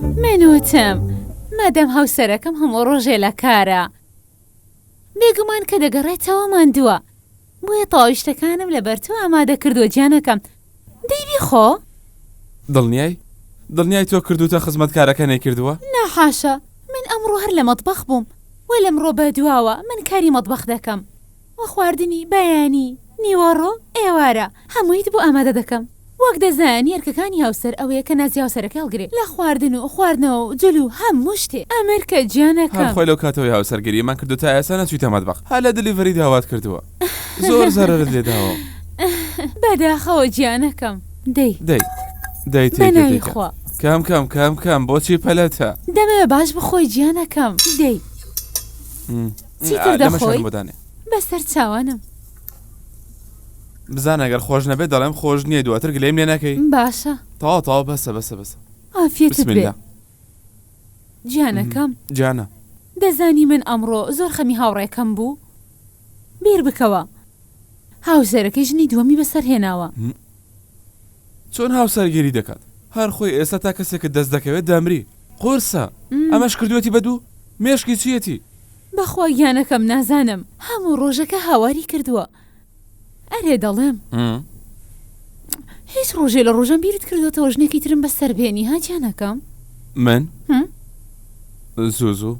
منوتم مادەم هاوسەرەکەم هەموو ڕۆژێ لە کارە بێگومان کە دەگەڕێتەوە ماندووە بۆیە تاویشتەکانم لە بەرتۆ ئامادە کردووە گیانەکەم دەیبی خۆ؟ دڵنیای تۆ کردوتە خزمەتکارەکە نەیکردووە؟ ناحاشە من ئەمڕۆ هەر لە مەتبەخ بووم وە لەمڕۆ بەدواوە من کاری مەتبەخ دەکەم وە خواردنی بەیانی نیوەڕۆ ئێوارە هەموویت بۆ ئامادە دەکەم وەک دەزانی یەرکەکانی هاوسەر ئەوەیە کە نازی هاوسەرەکە هەڵگرێت لە خواردن و خواردنەوە و جلو هەموو شتێ ئەمریکە گیانەکەم خۆی لەو کاتەوەی هاوسەرگیریمان کردو تا ئێستا نەچوویتە مەتبەخ ها لە دلیڤەری داوات کردووە زۆر زەرەرت لێداوە بەداخەوە گیانەکەم دەی بەناوی خوا کام بۆچی پەلەتە دەمەوێت باش بخۆی گیانەکەم دەی چیتر دەخۆی بەسەر چاوانم بزان ئەگەر خۆش نەبێت دەڵێم خۆش نییە دواتر گلەیم لێ نەکەی باشە تاوا بەسە ئافێتت بێ گیانەکەم جانە دەزانی من ئەمڕۆ زۆر خەمی هاوڕێکەم بوو بیر بکەوە هاوسەرەکەی ژنی دووەمی بەسەر هێناوە چۆن هاوسەرگیری دەکات هەر خۆی ئێستا تا کەسێکت دەست دەکەوێت دەمری قورسە ئەمەش کردوەتی بەدوو مێشکی چیەتی بەخوا گیانەکەم نازانم هەموو ڕۆژەکە هاواری کردووە ئەرێ دەڵێم هیچ ڕۆژێ لە ڕۆژان بیرت کردوێتەوە ژنێکی ترم بەسەر بێنی ها گیانەکەم من زوو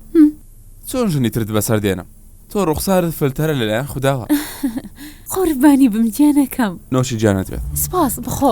چۆن ژنی ترت بەسەر دێنم تۆ ڕوخسارت فلتەرە لەلایەن خودداوە قوربانی بم گیانەکەم نۆشی جانت بێت سپاس بخۆ